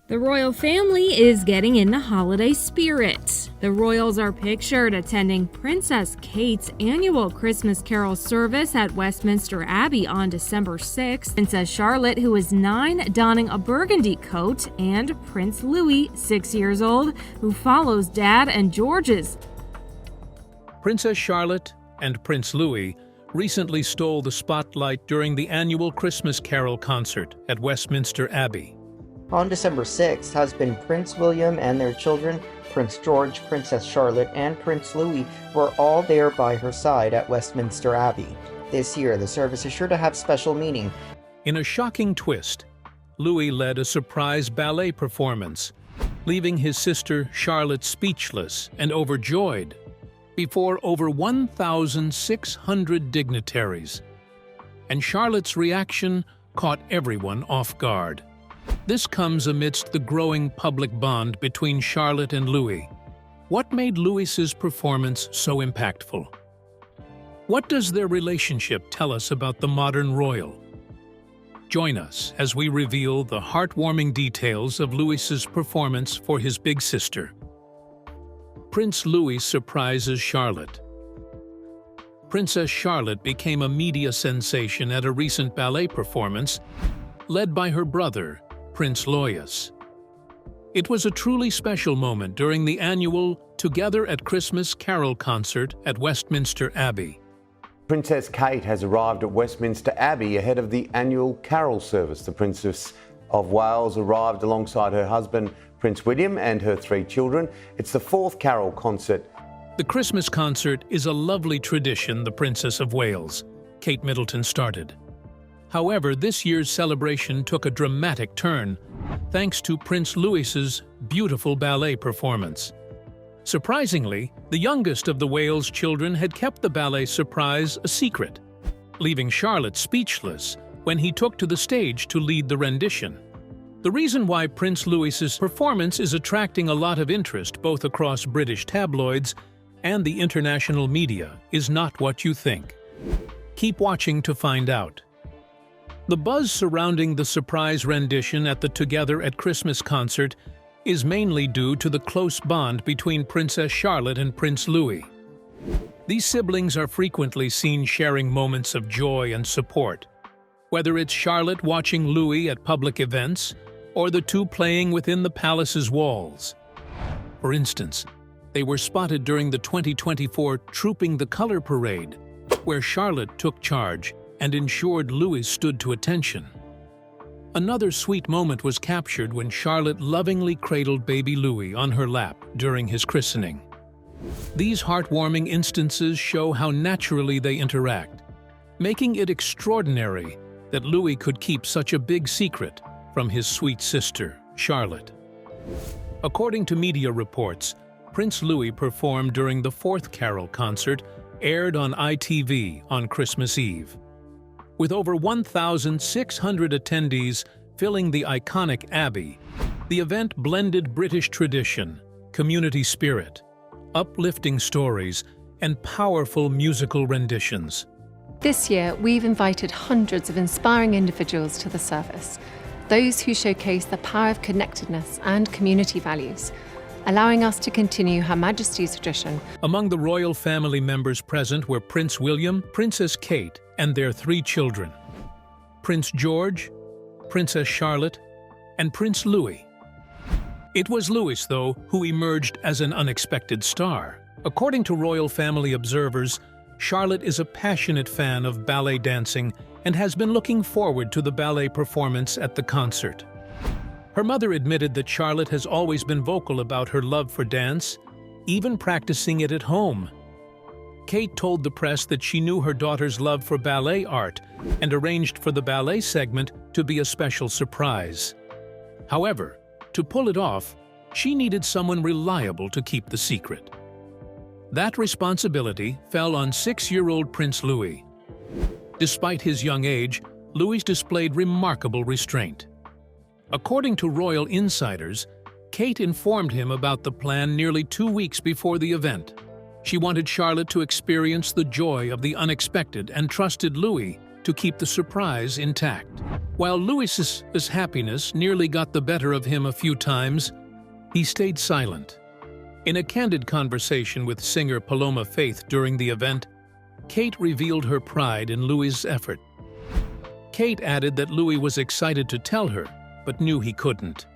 The royal family is getting in the holiday spirit. The royals are pictured attending Princess Kate's annual Christmas Carol service at Westminster Abbey on December 6th. Princess Charlotte, who is 9, donning a burgundy coat, and Prince Louis, 6 years old, who follows Dad and George's. Princess Charlotte and Prince Louis recently stole the spotlight during the annual Christmas Carol concert at Westminster Abbey. On December 6th, husband Prince William and their children, Prince George, Princess Charlotte, and Prince Louis, were all there by her side at Westminster Abbey. This year, the service is sure to have special meaning. In a shocking twist, Louis led a surprise ballet performance, leaving his sister Charlotte speechless and overjoyed before over 1,600 dignitaries. And Charlotte's reaction caught everyone off guard. This comes amidst the growing public bond between Charlotte and Louis. What made Louis's performance so impactful? What does their relationship tell us about the modern royal? Join us as we reveal the heartwarming details of Louis's performance for his big sister. Prince Louis surprises Charlotte. Princess Charlotte became a media sensation at a recent ballet performance led by her brother, Prince Louis. It was a truly special moment during the annual Together at Christmas Carol concert at Westminster Abbey. Princess Kate has arrived at Westminster Abbey ahead of the annual carol service. The Princess of Wales arrived alongside her husband, Prince William, and her 3 children. It's the 4th carol concert. The Christmas concert is a lovely tradition the Princess of Wales, Kate Middleton, started. However, this year's celebration took a dramatic turn, thanks to Prince Louis's beautiful ballet performance. Surprisingly, the youngest of the Wales children had kept the ballet surprise a secret, leaving Charlotte speechless when he took to the stage to lead the rendition. The reason why Prince Louis's performance is attracting a lot of interest both across British tabloids and the international media is not what you think. Keep watching to find out. The buzz surrounding the surprise rendition at the Together at Christmas concert is mainly due to the close bond between Princess Charlotte and Prince Louis. These siblings are frequently seen sharing moments of joy and support, whether it's Charlotte watching Louis at public events or the two playing within the palace's walls. For instance, they were spotted during the 2024 Trooping the Color Parade, where Charlotte took charge and ensured Louis stood to attention. Another sweet moment was captured when Charlotte lovingly cradled baby Louis on her lap during his christening. These heartwarming instances show how naturally they interact, making it extraordinary that Louis could keep such a big secret from his sweet sister, Charlotte. According to media reports, Prince Louis performed during the 4th carol concert aired on ITV on Christmas Eve. With over 1,600 attendees filling the iconic Abbey, the event blended British tradition, community spirit, uplifting stories, and powerful musical renditions. This year, we've invited hundreds of inspiring individuals to the service, those who showcase the power of connectedness and community values, allowing us to continue Her Majesty's tradition. Among the royal family members present were Prince William, Princess Kate, and their 3 children, Prince George, Princess Charlotte, and Prince Louis. It was Louis, though, who emerged as an unexpected star. According to royal family observers, Charlotte is a passionate fan of ballet dancing and has been looking forward to the ballet performance at the concert. Her mother admitted that Charlotte has always been vocal about her love for dance, even practicing it at home. Kate told the press that she knew her daughter's love for ballet art and arranged for the ballet segment to be a special surprise. However, to pull it off, she needed someone reliable to keep the secret. That responsibility fell on 6-year-old Prince Louis. Despite his young age, Louis displayed remarkable restraint. According to royal insiders, Kate informed him about the plan nearly 2 weeks before the event. She wanted Charlotte to experience the joy of the unexpected and trusted Louis to keep the surprise intact. While Louis's happiness nearly got the better of him a few times, he stayed silent. In a candid conversation with singer Paloma Faith during the event, Kate revealed her pride in Louis's effort. Kate added that Louis was excited to tell her, but knew he couldn't.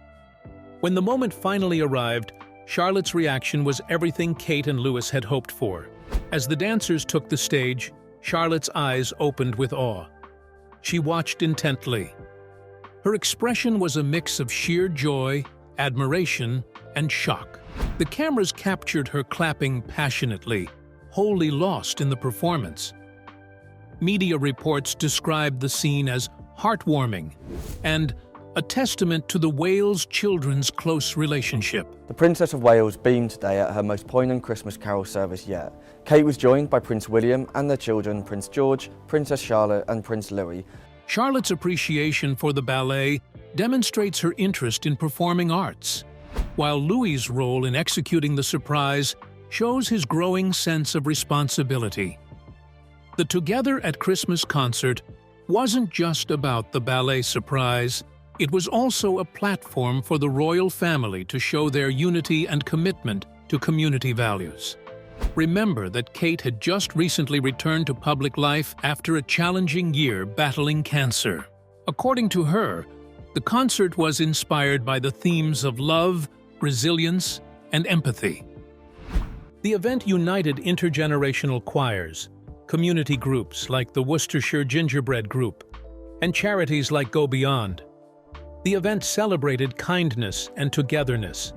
When the moment finally arrived, Charlotte's reaction was everything Kate and Louis had hoped for. As the dancers took the stage, Charlotte's eyes opened with awe. She watched intently. Her expression was a mix of sheer joy, admiration, and shock. The cameras captured her clapping passionately, wholly lost in the performance. Media reports described the scene as heartwarming and a testament to the Wales children's close relationship. The Princess of Wales beamed today at her most poignant Christmas carol service yet. Kate was joined by Prince William and their children Prince George, Princess Charlotte and Prince Louis. Charlotte's appreciation for the ballet demonstrates her interest in performing arts, while Louis's role in executing the surprise shows his growing sense of responsibility. The Together at Christmas concert wasn't just about the ballet surprise, it was also a platform for the royal family to show their unity and commitment to community values. Remember that Kate had just recently returned to public life after a challenging year battling cancer. According to her, the concert was inspired by the themes of love, resilience, and empathy. The event united intergenerational choirs, community groups like the Worcestershire Gingerbread Group, and charities like Go Beyond. The event celebrated kindness and togetherness,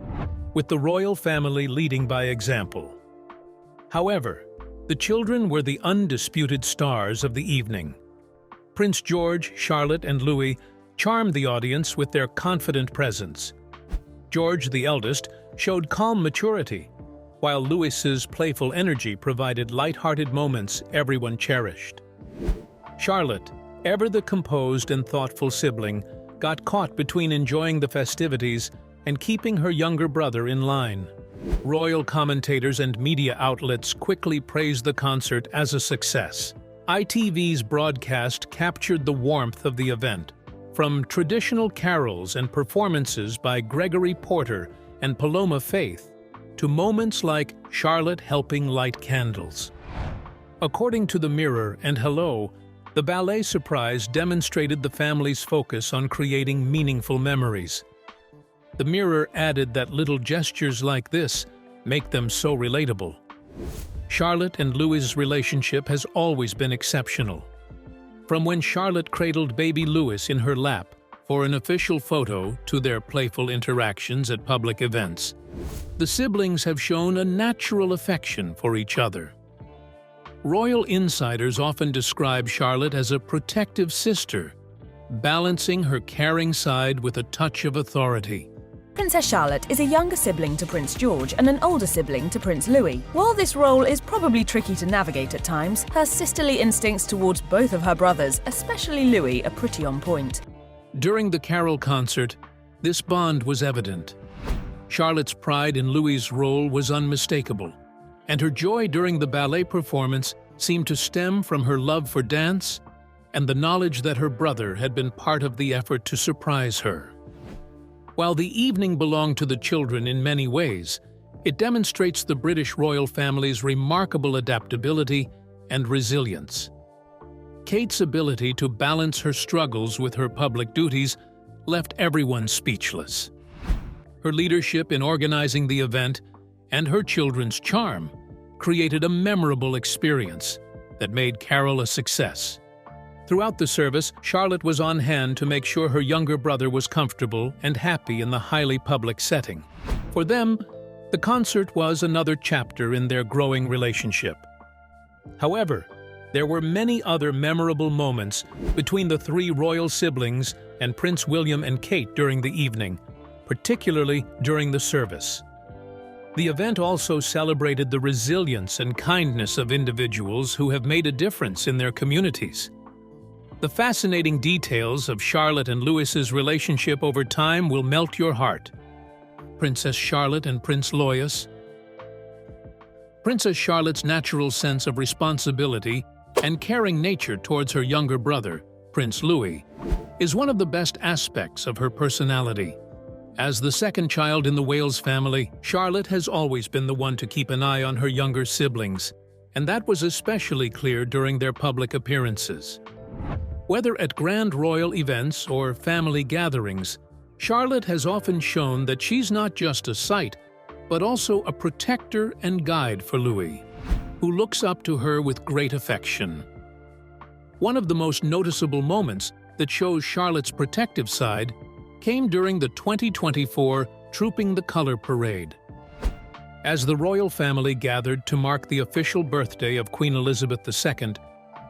with the royal family leading by example. However, the children were the undisputed stars of the evening. Prince George, Charlotte, and Louis charmed the audience with their confident presence. George, the eldest, showed calm maturity, while Louis's playful energy provided light-hearted moments everyone cherished. Charlotte, ever the composed and thoughtful sibling, got caught between enjoying the festivities and keeping her younger brother in line. Royal commentators and media outlets quickly praised the concert as a success. ITV's broadcast captured the warmth of the event, from traditional carols and performances by Gregory Porter and Paloma Faith, to moments like Charlotte helping light candles. According to The Mirror and Hello, the ballet surprise demonstrated the family's focus on creating meaningful memories. The Mirror added that little gestures like this make them so relatable. Charlotte and Louis's relationship has always been exceptional. From when Charlotte cradled baby Louis in her lap for an official photo to their playful interactions at public events, the siblings have shown a natural affection for each other. Royal insiders often describe Charlotte as a protective sister, balancing her caring side with a touch of authority. Princess Charlotte is a younger sibling to Prince George and an older sibling to Prince Louis. While this role is probably tricky to navigate at times, her sisterly instincts towards both of her brothers, especially Louis, are pretty on point. During the carol concert, this bond was evident. Charlotte's pride in Louis's role was unmistakable, and her joy during the ballet performance seemed to stem from her love for dance and the knowledge that her brother had been part of the effort to surprise her. While the evening belonged to the children in many ways, it demonstrates the British royal family's remarkable adaptability and resilience. Kate's ability to balance her struggles with her public duties left everyone speechless. Her leadership in organizing the event and her children's charm created a memorable experience that made Carol a success. Throughout the service, Charlotte was on hand to make sure her younger brother was comfortable and happy in the highly public setting. For them, the concert was another chapter in their growing relationship. However, there were many other memorable moments between the three royal siblings and Prince William and Kate during the evening, particularly during the service. The event also celebrated the resilience and kindness of individuals who have made a difference in their communities. The fascinating details of Charlotte and Louis's relationship over time will melt your heart. Princess Charlotte and Prince Louis. Princess Charlotte's natural sense of responsibility and caring nature towards her younger brother, Prince Louis, is one of the best aspects of her personality. As the second child in the Wales family, Charlotte has always been the one to keep an eye on her younger siblings, and that was especially clear during their public appearances. Whether at grand royal events or family gatherings, Charlotte has often shown that she's not just a sight, but also a protector and guide for Louis, who looks up to her with great affection. One of the most noticeable moments that shows Charlotte's protective side came during the 2024 Trooping the Colour Parade. As the royal family gathered to mark the official birthday of Queen Elizabeth II,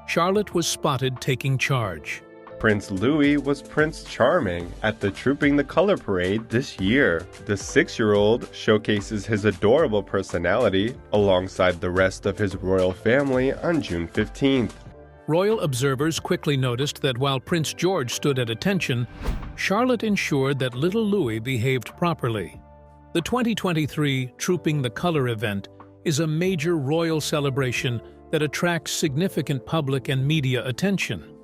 Charlotte was spotted taking charge. Prince Louis was Prince Charming at the Trooping the Colour Parade this year. The 6-year-old showcases his adorable personality alongside the rest of his royal family on June 15th. Royal observers quickly noticed that while Prince George stood at attention, Charlotte ensured that little Louis behaved properly. The 2023 Trooping the Colour event is a major royal celebration that attracts significant public and media attention.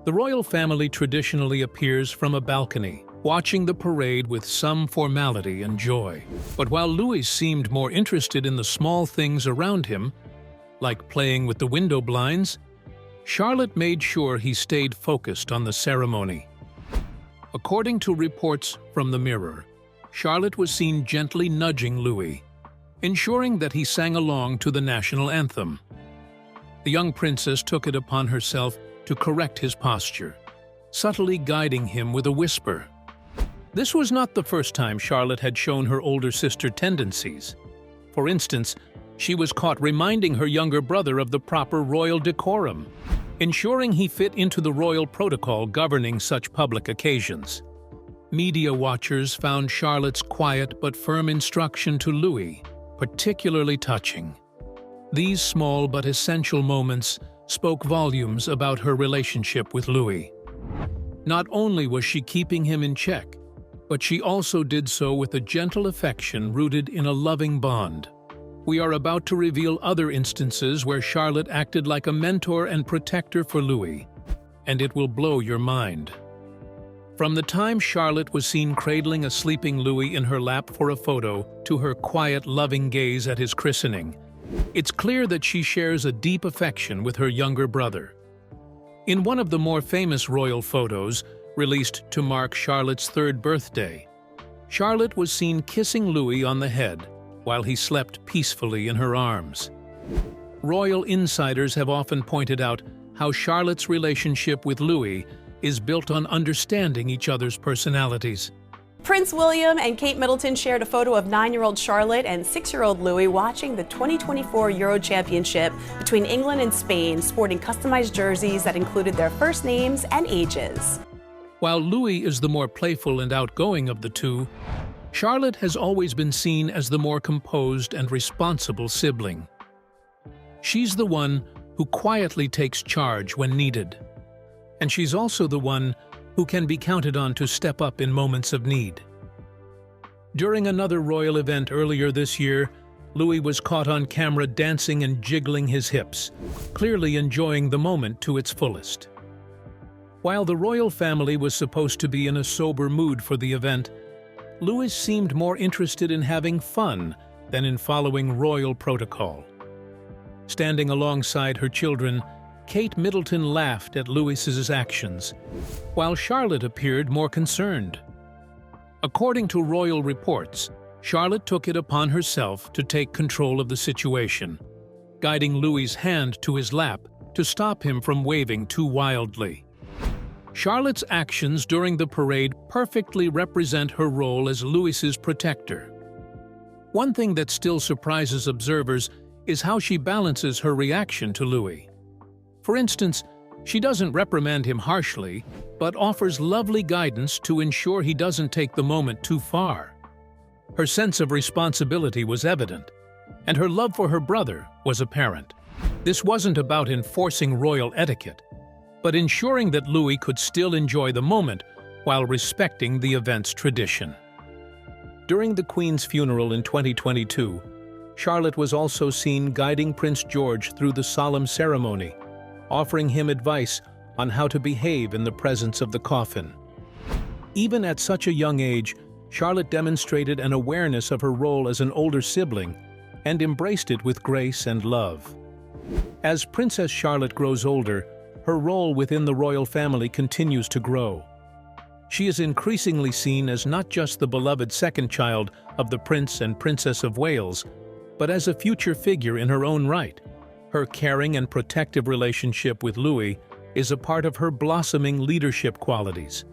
The royal family traditionally appears from a balcony, watching the parade with some formality and joy. But while Louis seemed more interested in the small things around him, like playing with the window blinds, Charlotte made sure he stayed focused on the ceremony. According to reports from the Mirror, Charlotte was seen gently nudging Louis, ensuring that he sang along to the national anthem. The young princess took it upon herself to correct his posture, subtly guiding him with a whisper. This was not the first time Charlotte had shown her older sister tendencies. For instance, she was caught reminding her younger brother of the proper royal decorum, ensuring he fit into the royal protocol governing such public occasions. Media watchers found Charlotte's quiet but firm instruction to Louis particularly touching. These small but essential moments spoke volumes about her relationship with Louis. Not only was she keeping him in check, but she also did so with a gentle affection rooted in a loving bond. We are about to reveal other instances where Charlotte acted like a mentor and protector for Louis, and it will blow your mind. From the time Charlotte was seen cradling a sleeping Louis in her lap for a photo to her quiet, loving gaze at his christening, it's clear that she shares a deep affection with her younger brother. In one of the more famous royal photos, released to mark Charlotte's 3rd birthday, Charlotte was seen kissing Louis on the head while he slept peacefully in her arms. Royal insiders have often pointed out how Charlotte's relationship with Louis is built on understanding each other's personalities. Prince William and Kate Middleton shared a photo of 9-year-old Charlotte and 6-year-old Louis watching the 2024 Euro Championship between England and Spain, sporting customized jerseys that included their first names and ages. While Louis is the more playful and outgoing of the two, Charlotte has always been seen as the more composed and responsible sibling. She's the one who quietly takes charge when needed. And she's also the one who can be counted on to step up in moments of need. During another royal event earlier this year, Louis was caught on camera dancing and jiggling his hips, clearly enjoying the moment to its fullest. While the royal family was supposed to be in a sober mood for the event, Louis seemed more interested in having fun than in following royal protocol. Standing alongside her children, Kate Middleton laughed at Louis's actions, while Charlotte appeared more concerned. According to royal reports, Charlotte took it upon herself to take control of the situation, guiding Louis's hand to his lap to stop him from waving too wildly. Charlotte's actions during the parade perfectly represent her role as Louis's protector. One thing that still surprises observers is how she balances her reaction to Louis. For instance, she doesn't reprimand him harshly, but offers lovely guidance to ensure he doesn't take the moment too far. Her sense of responsibility was evident, and her love for her brother was apparent. This wasn't about enforcing royal etiquette, but ensuring that Louis could still enjoy the moment while respecting the event's tradition. During the Queen's funeral in 2022, Charlotte was also seen guiding Prince George through the solemn ceremony, offering him advice on how to behave in the presence of the coffin. Even at such a young age, Charlotte demonstrated an awareness of her role as an older sibling and embraced it with grace and love. As Princess Charlotte grows older, her role within the royal family continues to grow. She is increasingly seen as not just the beloved second child of the Prince and Princess of Wales, but as a future figure in her own right. Her caring and protective relationship with Louis is a part of her blossoming leadership qualities,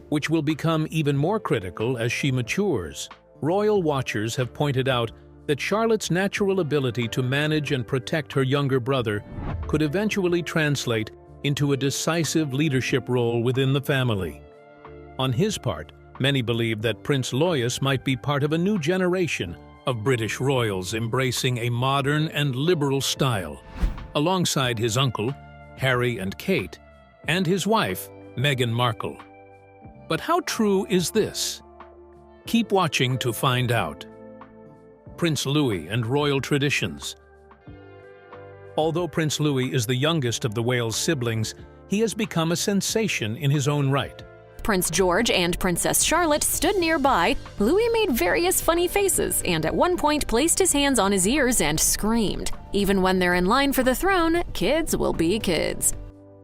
which will become even more critical as she matures. Royal watchers have pointed out that Charlotte's natural ability to manage and protect her younger brother could eventually translate into a decisive leadership role within the family. On his part, many believe that Prince Louis might be part of a new generation of British royals embracing a modern and liberal style, alongside his uncle, Harry and Kate, and his wife, Meghan Markle. But how true is this? Keep watching to find out. Prince Louis and royal traditions. Although Prince Louis is the youngest of the Wales siblings, he has become a sensation in his own right. Prince George and Princess Charlotte stood nearby. Louis made various funny faces and at one point placed his hands on his ears and screamed. Even when they're in line for the throne, kids will be kids.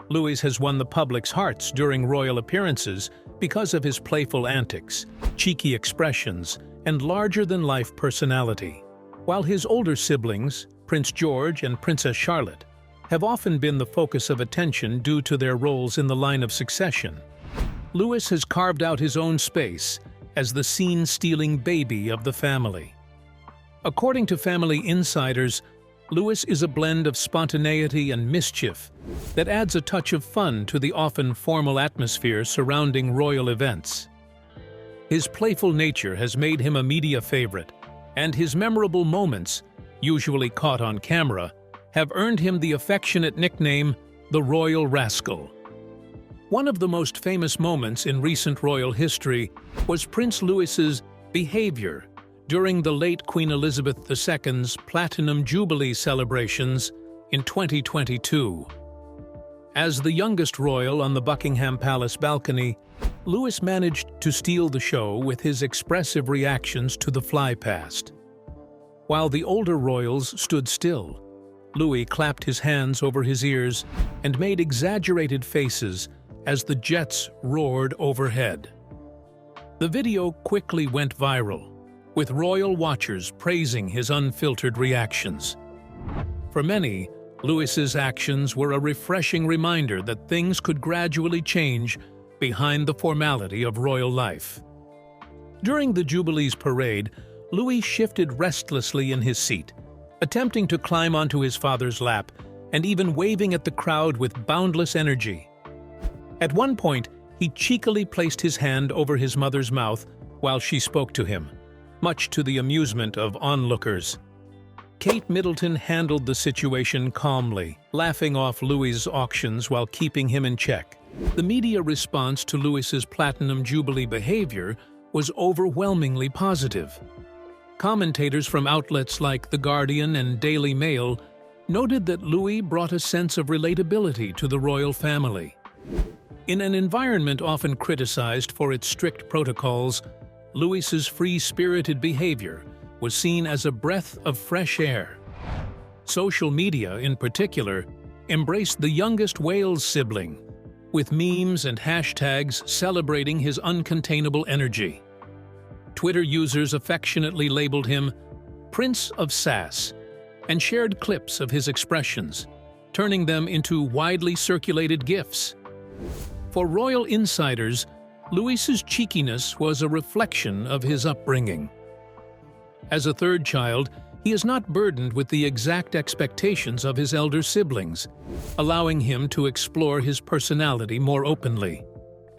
Louis has won the public's hearts during royal appearances because of his playful antics, cheeky expressions, and larger-than-life personality. While his older siblings, Prince George and Princess Charlotte, have often been the focus of attention due to their roles in the line of succession, Louis has carved out his own space as the scene-stealing baby of the family. According to family insiders, Louis is a blend of spontaneity and mischief that adds a touch of fun to the often formal atmosphere surrounding royal events. His playful nature has made him a media favorite, and his memorable moments, usually caught on camera, have earned him the affectionate nickname, the Royal Rascal. One of the most famous moments in recent royal history was Prince Louis's behavior during the late Queen Elizabeth II's Platinum Jubilee celebrations in 2022. As the youngest royal on the Buckingham Palace balcony, Louis managed to steal the show with his expressive reactions to the flypast. While the older royals stood still, Louis clapped his hands over his ears and made exaggerated faces as the jets roared overhead. The video quickly went viral, with royal watchers praising his unfiltered reactions. For many, Louis's actions were a refreshing reminder that things could gradually change behind the formality of royal life. During the Jubilee's parade, Louis shifted restlessly in his seat, attempting to climb onto his father's lap and even waving at the crowd with boundless energy. At one point, he cheekily placed his hand over his mother's mouth while she spoke to him, much to the amusement of onlookers. Kate Middleton handled the situation calmly, laughing off Louis's actions while keeping him in check. The media response to Louis's Platinum Jubilee behavior was overwhelmingly positive. Commentators from outlets like The Guardian and Daily Mail noted that Louis brought a sense of relatability to the royal family. In an environment often criticized for its strict protocols, Louis's free-spirited behavior was seen as a breath of fresh air. Social media, in particular, embraced the youngest Wales sibling, with memes and hashtags celebrating his uncontainable energy. Twitter users affectionately labeled him Prince of Sass and shared clips of his expressions, turning them into widely circulated GIFs. For royal insiders, Louis's cheekiness was a reflection of his upbringing. As a third child, he is not burdened with the exact expectations of his elder siblings, allowing him to explore his personality more openly.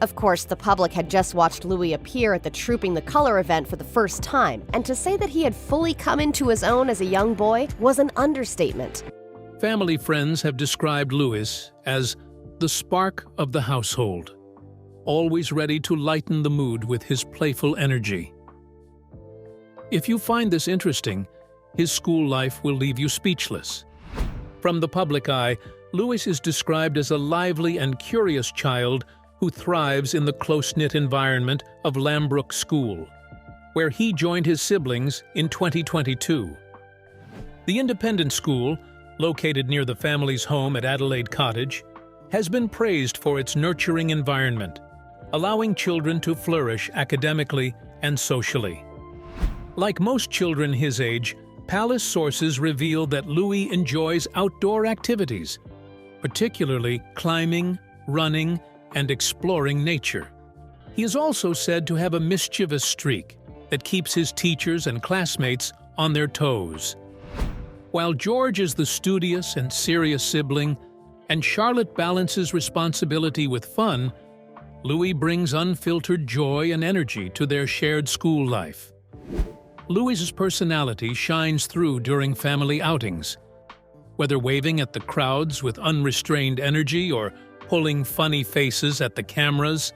Of course, the public had just watched Louis appear at the Trooping the Color event for the first time, and to say that he had fully come into his own as a young boy was an understatement. Family friends have described Louis as the spark of the household, always ready to lighten the mood with his playful energy. If you find this interesting, his school life will leave you speechless. From the public eye, Louis is described as a lively and curious child who thrives in the close-knit environment of Lambrook School, where he joined his siblings in 2022. The independent school, located near the family's home at Adelaide Cottage, has been praised for its nurturing environment, allowing children to flourish academically and socially. Like most children his age, palace sources reveal that Louis enjoys outdoor activities, particularly climbing, running, and exploring nature. He is also said to have a mischievous streak that keeps his teachers and classmates on their toes. While George is the studious and serious sibling, and Charlotte balances responsibility with fun, Louis brings unfiltered joy and energy to their shared school life. Louis's personality shines through during family outings. Whether waving at the crowds with unrestrained energy or pulling funny faces at the cameras,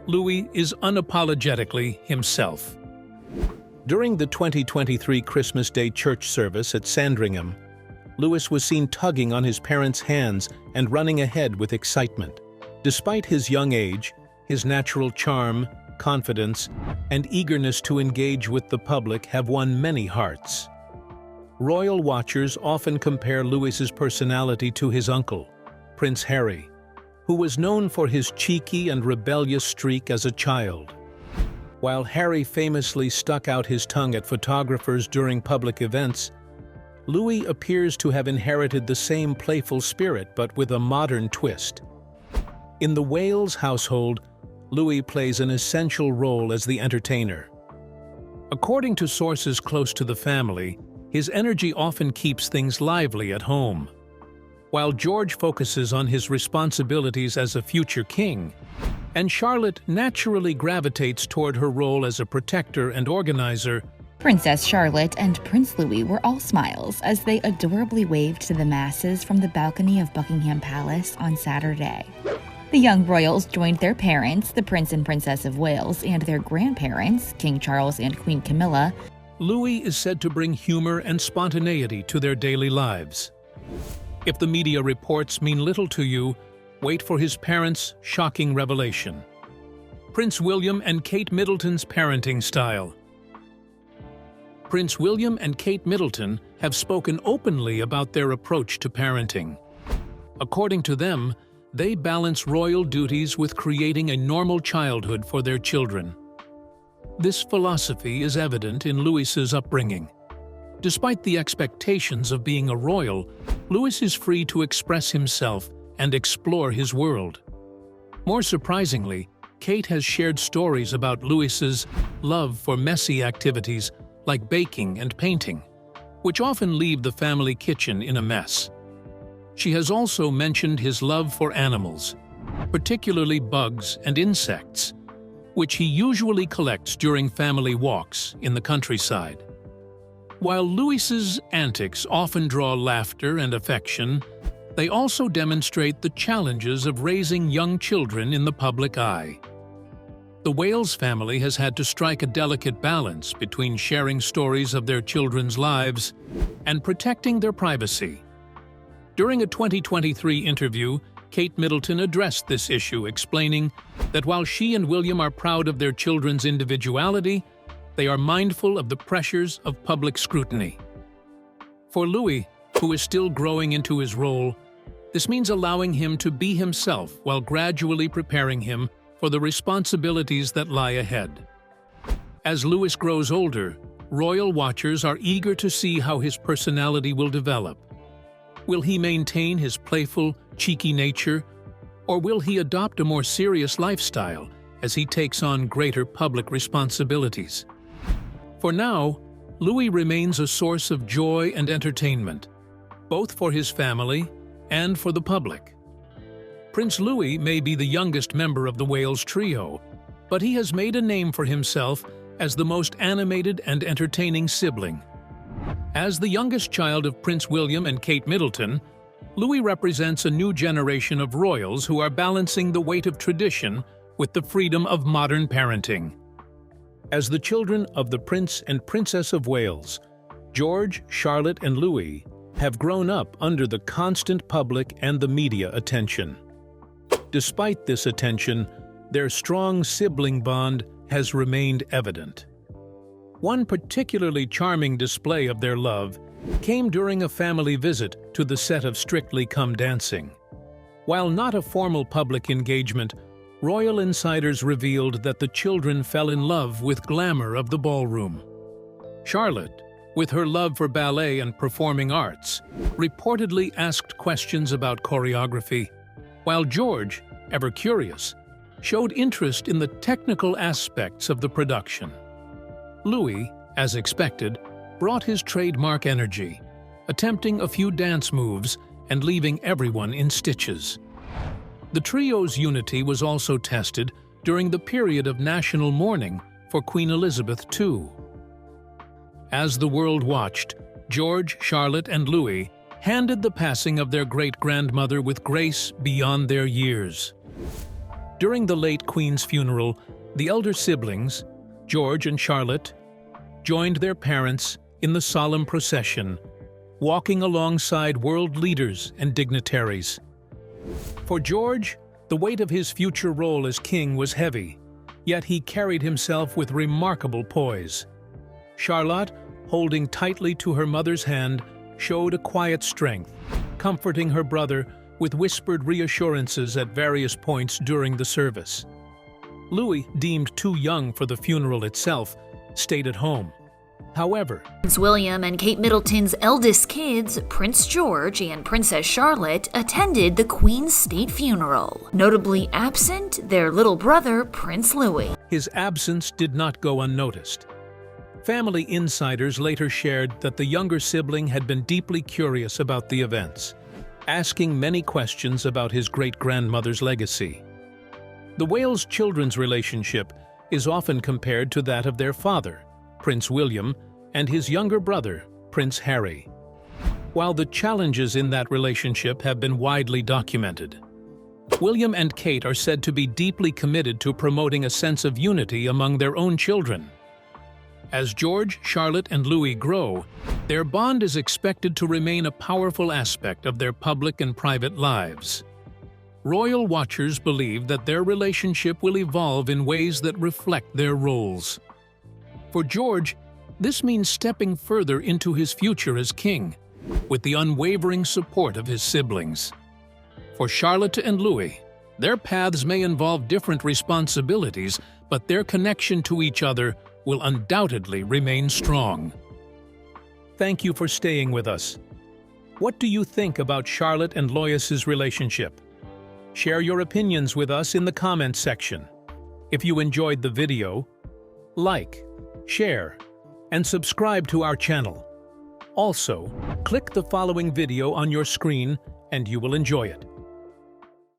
Louis is unapologetically himself. During the 2023 Christmas Day church service at Sandringham, Louis was seen tugging on his parents' hands and running ahead with excitement. Despite his young age, his natural charm, confidence, and eagerness to engage with the public have won many hearts. Royal watchers often compare Louis's personality to his uncle, Prince Harry, who was known for his cheeky and rebellious streak as a child. While Harry famously stuck out his tongue at photographers during public events, Louis appears to have inherited the same playful spirit but with a modern twist. In the Wales household, Louis plays an essential role as the entertainer. According to sources close to the family, his energy often keeps things lively at home. While George focuses on his responsibilities as a future king, and Charlotte naturally gravitates toward her role as a protector and organizer, Princess Charlotte and Prince Louis were all smiles as they adorably waved to the masses from the balcony of Buckingham Palace on Saturday. The young royals joined their parents, the Prince and Princess of Wales, and their grandparents, King Charles and Queen Camilla. Louis is said to bring humor and spontaneity to their daily lives. If the media reports mean little to you, wait for his parents' shocking revelation. Prince William and Kate Middleton's parenting style. Prince William and Kate Middleton have spoken openly about their approach to parenting. According to them, they balance royal duties with creating a normal childhood for their children. This philosophy is evident in Louis's upbringing. Despite the expectations of being a royal, Louis is free to express himself and explore his world. More surprisingly, Kate has shared stories about Louis's love for messy activities like baking and painting, which often leave the family kitchen in a mess. She has also mentioned his love for animals, particularly bugs and insects, which he usually collects during family walks in the countryside. While Louis's antics often draw laughter and affection, they also demonstrate the challenges of raising young children in the public eye. The Wales family has had to strike a delicate balance between sharing stories of their children's lives and protecting their privacy. During a 2023 interview, Kate Middleton addressed this issue, explaining that while she and William are proud of their children's individuality, they are mindful of the pressures of public scrutiny. For Louis, who is still growing into his role, this means allowing him to be himself while gradually preparing him for the responsibilities that lie ahead. As Louis grows older, royal watchers are eager to see how his personality will develop. Will he maintain his playful, cheeky nature, or will he adopt a more serious lifestyle as he takes on greater public responsibilities? For now, Louis remains a source of joy and entertainment, both for his family and for the public. Prince Louis may be the youngest member of the Wales trio, but he has made a name for himself as the most animated and entertaining sibling. As the youngest child of Prince William and Kate Middleton, Louis represents a new generation of royals who are balancing the weight of tradition with the freedom of modern parenting. As the children of the Prince and Princess of Wales, George, Charlotte, and Louis, have grown up under the constant public and the media attention. Despite this attention, their strong sibling bond has remained evident. One particularly charming display of their love came during a family visit to the set of Strictly Come Dancing. While not a formal public engagement, royal insiders revealed that the children fell in love with glamour of the ballroom. Charlotte, with her love for ballet and performing arts, reportedly asked questions about choreography, while George, ever curious, showed interest in the technical aspects of the production. Louis, as expected, brought his trademark energy, attempting a few dance moves and leaving everyone in stitches. The trio's unity was also tested during the period of national mourning for Queen Elizabeth II. As the world watched, George, Charlotte, and Louis handed the passing of their great-grandmother with grace beyond their years. During the late Queen's funeral, the elder siblings, George and Charlotte, joined their parents in the solemn procession, walking alongside world leaders and dignitaries. For George, the weight of his future role as king was heavy, yet he carried himself with remarkable poise. Charlotte, holding tightly to her mother's hand, showed a quiet strength, comforting her brother with whispered reassurances at various points during the service. Louis, deemed too young for the funeral itself, stayed at home. However, Prince William and Kate Middleton's eldest kids, Prince George and Princess Charlotte, attended the Queen's state funeral. Notably absent, their little brother, Prince Louis. His absence did not go unnoticed. Family insiders later shared that the younger sibling had been deeply curious about the events, asking many questions about his great-grandmother's legacy. The Wales children's relationship is often compared to that of their father, Prince William, and his younger brother, Prince Harry. While the challenges in that relationship have been widely documented, William and Kate are said to be deeply committed to promoting a sense of unity among their own children. As George, Charlotte, and Louis grow, their bond is expected to remain a powerful aspect of their public and private lives. Royal watchers believe that their relationship will evolve in ways that reflect their roles. For George, this means stepping further into his future as king, with the unwavering support of his siblings. For Charlotte and Louis, their paths may involve different responsibilities, but their connection to each other will undoubtedly remain strong. Thank you for staying with us. What do you think about Charlotte and Lois's relationship? Share your opinions with us in the comments section. If you enjoyed the video, like, share, and subscribe to our channel. Also, click the following video on your screen and you will enjoy it.